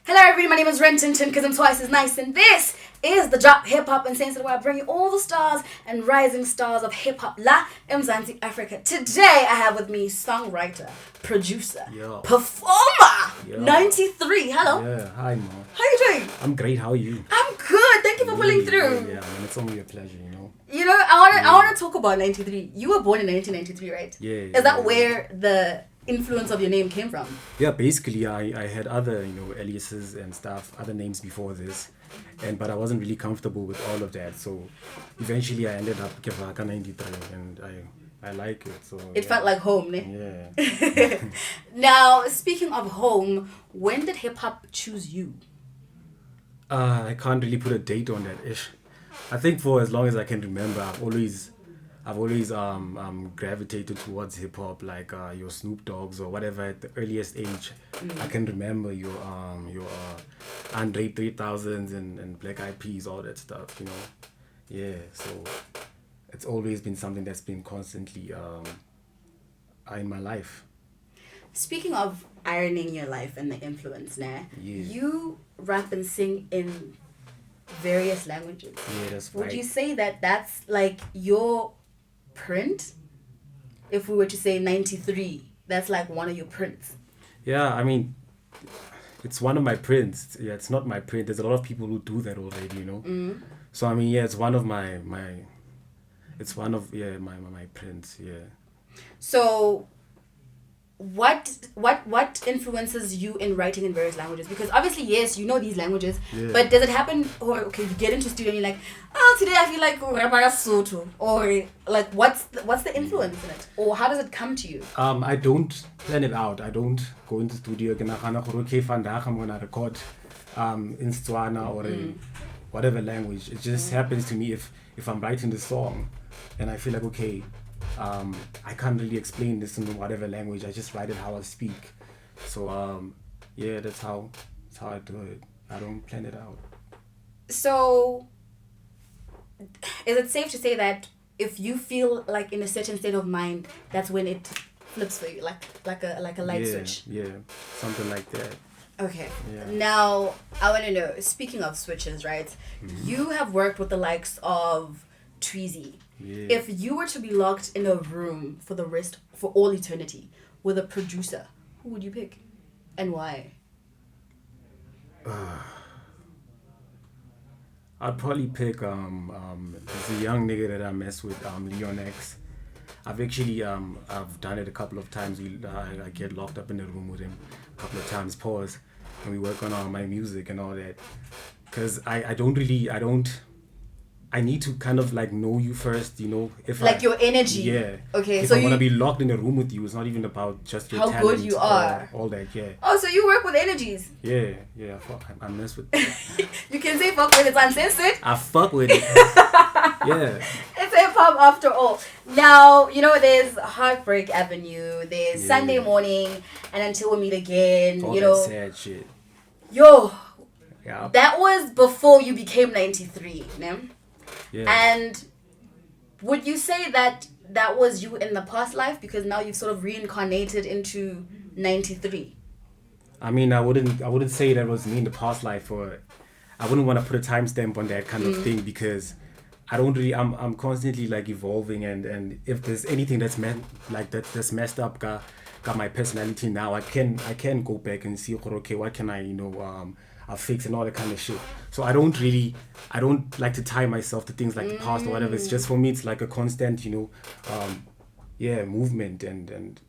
Hello everybody, my name is Rentington because I'm twice as nice, and this is the Drop Hip Hop and Sensational, where I bring you all the stars and rising stars of hip hop la Mzansi Africa. Today I have with me songwriter, producer, performer, 93. Hello. Yeah, hi Mo. How you doing? I'm great. How are you? I'm good. Thank you for pulling through. Yeah, man, it's only a pleasure, you know. You know, I want to talk about 93. You were born in 1993, right? Yeah. Is that where the influence of your name came from? Yeah, basically I had other, aliases and stuff, other names before this. But I wasn't really comfortable with all of that. So eventually I ended up Kevaka 93 and I like it. So it felt like home, ne? Yeah. Now, speaking of home, when did hip hop choose you? I can't really put a date on that ish. I think for as long as I can remember, I've always gravitated towards hip hop, like your Snoop Dogs or whatever at the earliest age. I can remember your Andre 3000s and Black Eyed Peas, all that stuff, you know. Yeah, so it's always been something that's been constantly in my life. Speaking of ironing your life and the influence, you rap and sing in various languages. Yeah, that's right. Would you say that that's like your print? If we were to say 93, that's like one of your prints. Yeah, I mean, it's one of my prints. Yeah, it's not my print. There's a lot of people who do that already, you know. So I mean, yeah, it's one of my prints. Yeah. So what influences you in writing in various languages? Because obviously, yes, you know these languages, but does it happen, or okay, you get into studio and you're like, oh, today I feel like Rabara Soto, or like what's the influence in it, or how does it come to you? I don't plan it out. I don't go into studio and I'm gonna record in Setswana or in whatever language. It just happens to me if I'm writing the song and I feel like, okay, I can't really explain this in whatever language. I just write it how I speak. So yeah, that's how I do it. I don't plan it out. So is it safe to say that if you feel like in a certain state of mind, that's when it flips for you, like a light switch? Yeah, something like that. Okay. Yeah. Now I want to know, speaking of switches, right? You have worked with the likes of Tweezy. Yeah. If you were to be locked in a room for all eternity with a producer, who would you pick and why? I'd probably pick there's a young nigga that I mess with, Leon X. I've actually I've done it a couple of times. I get locked up in the room with him a couple of times, pause, and we work on my music and all that. Cause I need to kind of like know you first, you know. Your energy. Yeah. Okay. If So I want to be locked in a room with you, it's not even about just your talent. How good you are. All that, yeah. Oh, so you work with energies. Yeah. Fuck, I mess with it. You can say fuck with it's uncensored. I fuck with it. Yeah. It's hip hop after all. Now, there's Heartbreak Avenue, there's Sunday Morning, and Until We Meet Again. All that sad shit. Yo. Yeah. That was before you became 93, né? Yeah. And would you say that was you in the past life, because now you've sort of reincarnated into 93? I mean, I wouldn't say that was me in the past life, or I wouldn't want to put a timestamp on that kind of thing, because I'm constantly like evolving, and if there's anything that's that's messed up, got my personality now, I can go back and see, okay, what can I fix and all that kind of shit. So I don't like to tie myself to things like the past or whatever. It's just, for me, it's like a constant, movement, and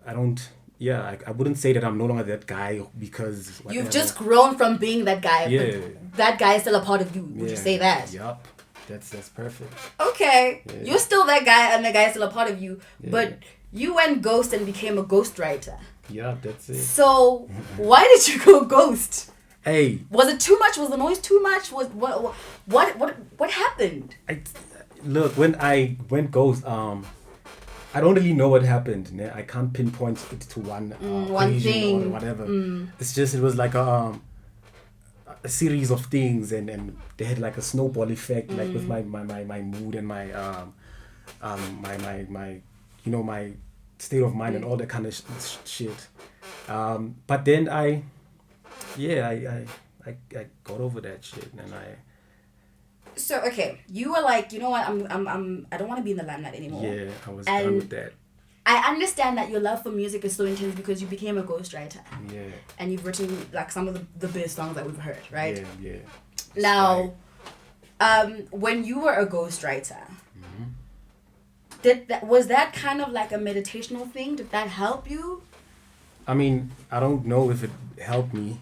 I wouldn't say that I'm no longer that guy, because whatever. You've just grown from being that guy. Yeah. But that guy is still a part of you. Would you say that? Yup. That's perfect. Okay. Yeah. You're still that guy, and the guy is still a part of you. Yeah. But you went ghost and became a ghostwriter. Yeah, that's it. So why did you go ghost? Hey. Was it too much? Was the noise too much? What happened? Look, when I went ghost, I don't really know what happened. I can't pinpoint it to one thing or whatever. It's just, it was like a series of things, and they had like a snowball effect, like with my mood and my my state of mind and all that kind of shit. But then yeah, I got over that shit, and So okay, you were like, you know what, I don't want to be in the limelight anymore. yeah, I was done with that. I understand that your love for music is so intense because you became a ghostwriter. Yeah. And you've written like some of the best songs that we've heard, right? Yeah, yeah. Now, when you were a ghostwriter, was that kind of like a meditational thing? Did that help you? I mean, I don't know if it helped me.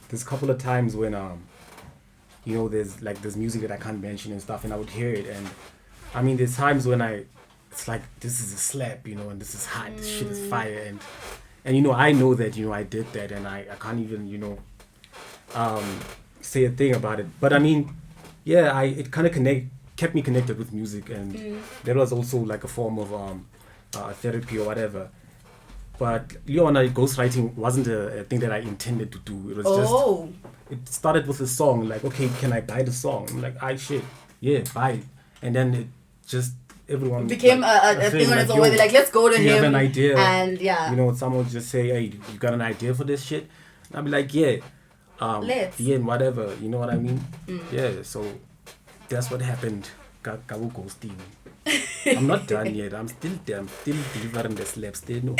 There's a couple of times when you know, there's music that I can't mention and stuff, and I would hear it, and I mean, there's times when it's like, this is a slap, you know, and this is hot, this shit is fire, and you know, I know that, you know, I did that, and I can't even, you know, say a thing about it. But I mean, yeah, it kind of kept me connected with music, and that was also like a form of therapy or whatever. But Leona, ghostwriting wasn't a thing that I intended to do. It was just, it started with a song, like, okay, can I buy the song? I'm like, shit, yeah, buy it. And then it just, everyone became like, a thing on its own, where they're like, let's go to him. You have an idea. And yeah. You know, someone would just say, hey, you got an idea for this shit? And I'd be like, yeah. Let's. The end, whatever, you know what I mean? Yeah, so that's what happened. Kabu ghosting. I'm not done yet. I'm still delivering the slaps. Still no.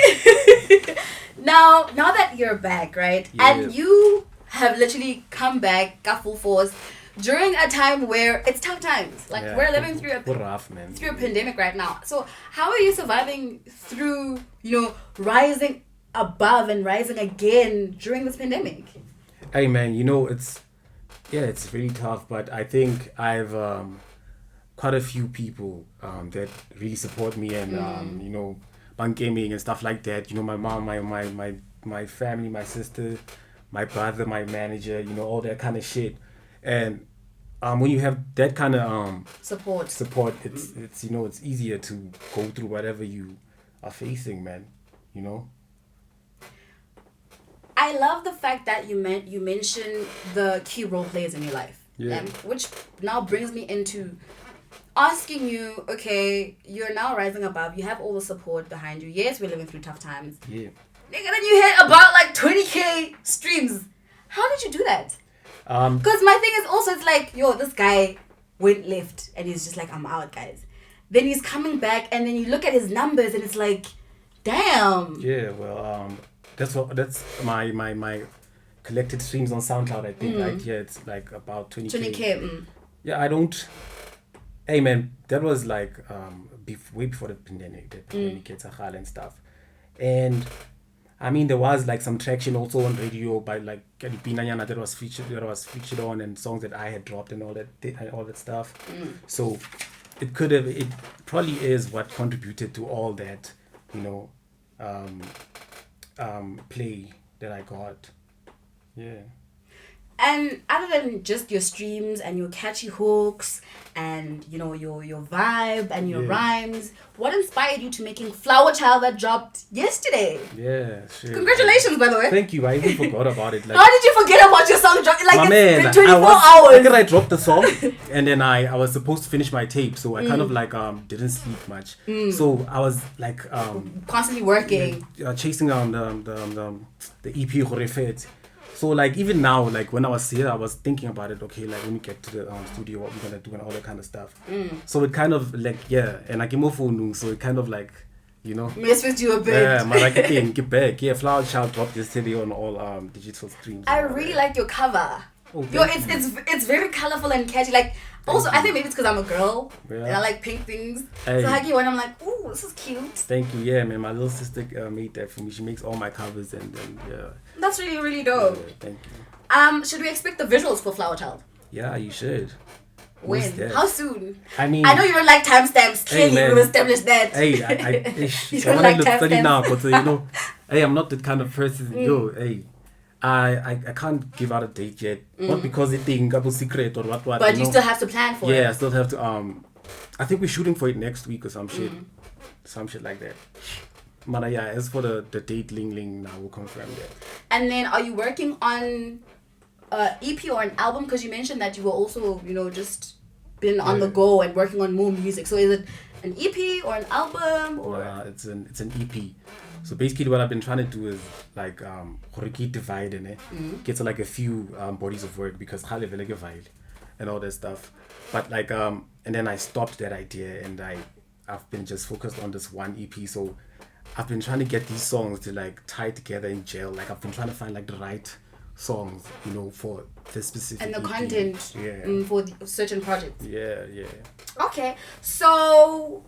Now that you're back, right? Yeah. And you have literally come back, got full force, during a time where it's tough times. Like, we're living through a pandemic right now. So how are you surviving through, you know, rising above and rising again during this pandemic? Hey man, you know, it's really tough, but I think I've quite a few people that really support me, and you know, bank gaming and stuff like that. You know, my mom, my family, my sister, my brother, my manager, you know, all that kind of shit. And when you have that kind of support, it's you know, it's easier to go through whatever you are facing, man. You know. I love the fact that you mentioned the key role players in your life, which now brings me into asking you, okay, you're now rising above, you have all the support behind you. Yes, we're living through tough times. Yeah. Nigga, then you hit about like 20k streams. How did you do that? Because my thing is also, it's like, yo, this guy went left and he's just like, I'm out, guys. Then he's coming back, and then you look at his numbers and it's like, damn. Yeah, well, that's my collected streams on SoundCloud, I think. Right? Yeah, it's like about 20k. Yeah, I don't. Hey man, that was like way before the pandemic and stuff. And I mean, there was like some traction also on radio by like Pinanyana that was featured on, and songs that I had dropped and all that stuff. So it probably is what contributed to all that, you know, play that I got. Yeah. And other than just your streams and your catchy hooks and, you know, your vibe and your rhymes, what inspired you to making Flower Child that dropped yesterday? Yeah, sure. Congratulations, by the way. Thank you. I even forgot about it. Like, how did you forget about your song dropping? Like, it's been 24 hours. I dropped the song, and then I was supposed to finish my tape, so I kind of like didn't sleep much. So I was like constantly working, chasing down the EP Horefet. So like even now, like when I was here, I was thinking about it. Okay, like when we get to the studio, what we're gonna do and all that kind of stuff. So it kind of like and I came off phone, so it kind of like, you know, mess with you a bit. Yeah, my like thing, get back. Yeah, Flower Child dropped yesterday on all digital streams. I really like your cover. It's very colorful and catchy. Like also, I think maybe it's because I'm a girl and I like pink things. Hey. So I get one, I'm like, ooh, this is cute. Thank you. Yeah, man, my little sister made that for me. She makes all my covers and yeah. That's really, really dope. Yeah, thank you. Should we expect the visuals for Flower Child? Yeah, you should. When? How soon? I mean, I know you don't like timestamps. Clearly, we've established that. Hey, you don't like timestamps. Now, but you know, hey, I'm not that kind of person. Yo, hey. I can't give out a date yet. Not because it's a secret or what. But you still have to plan for it. Yeah, I still have to. I think we're shooting for it next week or some shit. Some shit like that. But yeah, as for the date, Ling, now we'll confirm that. And then, are you working on EP or an album? Because you mentioned that you were also, you know, just been on the go and working on more music. So is it an EP or an album or? It's an EP. So basically, what I've been trying to do is like divide in it, get to like a few bodies of work because how level divide and all that stuff. But like and then I stopped that idea and I've been just focused on this one EP. So I've been trying to get these songs to like tie together in jail. Like I've been trying to find like the right songs, you know, for the specific and the EP. content for the certain projects. Yeah. Okay, so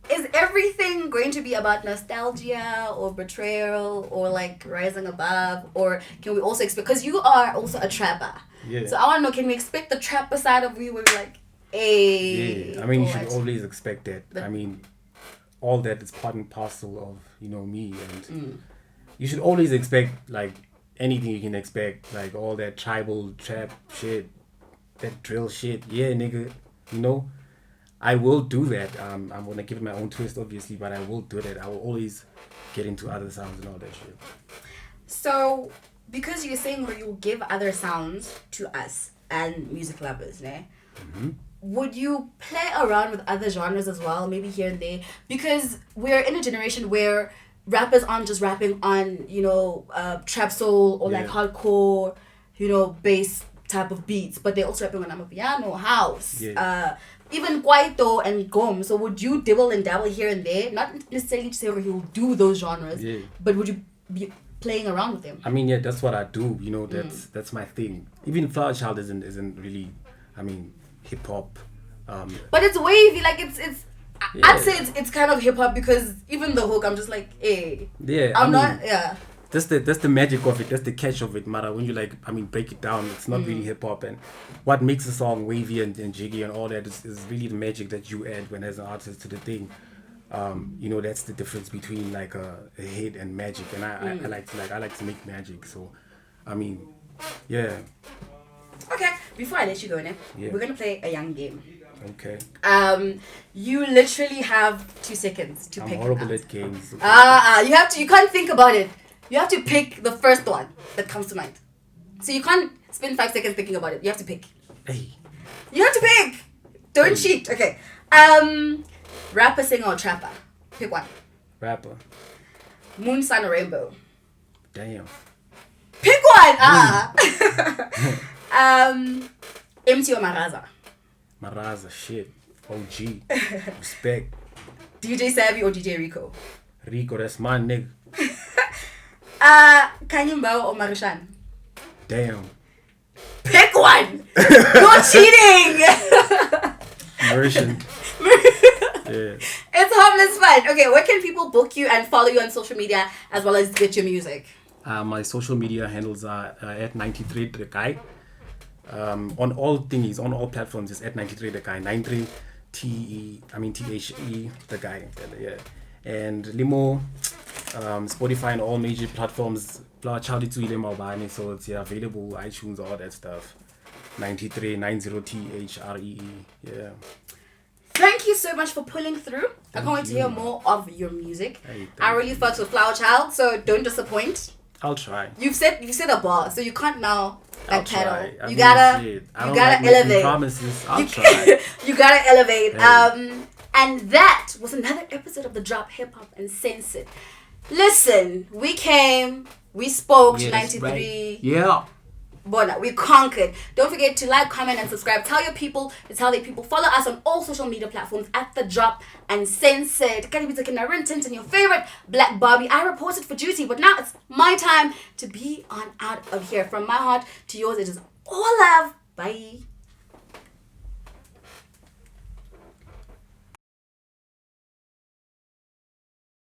is everything going to be about nostalgia or betrayal or like rising above, or can we also expect, because you are also a trapper, so I want to know, can we expect the trapper side of you where you're like, hey, I mean, you should always expect that. I mean, all that is part and parcel of, you know, me, and you should always expect like anything you can expect, like all that tribal trap shit, that drill shit, nigga, you know. I will do that. I'm gonna give it my own twist, obviously, but I will do that. I will always get into other sounds and all that shit. So, because you're saying where you'll give other sounds to us and music lovers, né? Would you play around with other genres as well, maybe here and there? Because we're in a generation where rappers aren't just rapping on, you know, trap soul or like hardcore, you know, bass type of beats, but they're also rapping on amapiano, house, even kwaito and gom. So would you dibble and dabble here and there? Not necessarily to say where you'll do those genres, but would you be playing around with them? I mean, that's what I do. You know, that's my thing. Even Flower Child isn't really, I mean, hip hop. But it's wavy. Like it's. I'd say it's kind of hip hop, because even the hook, I'm just like, hey. Yeah. I'm not. That's the magic of it. That's the catch of it, Mara. When you like, I mean, break it down, it's not really hip hop, and what makes a song wavy and jiggy and all that is really the magic that you add when as an artist to the thing. You know, that's the difference between like a hit and magic, and I like to make magic. So, I mean, yeah. Okay, before I let you go, we're gonna play a young game. Okay. You literally have 2 seconds to pick. I'm horrible at games. You can't think about it. You have to pick the first one that comes to mind. So you can't spend 5 seconds thinking about it. You have to pick. Hey. You have to pick. Don't cheat. Okay. Rapper, singer, or trapper? Pick one. Rapper. Moon, sun, or rainbow? Damn. Pick one. MC or Maraza? Maraza, shit. OG. Respect. DJ Savvy or DJ Rico? Rico, that's my nigga. Kanye Mbao or Marishan? Damn. Pick one! You're cheating! Marishan. Yeah. It's harmless fun. Okay, where can people book you and follow you on social media as well as get your music? My social media handles are at 93 the guy. On all thingies, on all platforms, is at 93 the guy. 93 THE the guy. Yeah. And Limo, Spotify and all major platforms. Flower Child Itswile Maubane, so it's available, iTunes, all that stuff. 93 THREE. Yeah. Thank you so much for pulling through. I can't wait to hear more of your music. I really fucked with Flower Child, so don't disappoint. I'll try. You've said a bar, so you can't now backpedal. You gotta elevate. Promises. I'll try. You gotta elevate. And that was another episode of the Drop Hip Hop and Censored. Listen, we came, we spoke, 93. Right. Yeah. Bona, we conquered. Don't forget to like, comment, and subscribe. Tell your people to tell their people. Follow us on all social media platforms at The Drop and Censored. And your favorite Black Barbie. I reported for duty, but now it's my time to be on out of here. From my heart to yours, it is all love. Bye.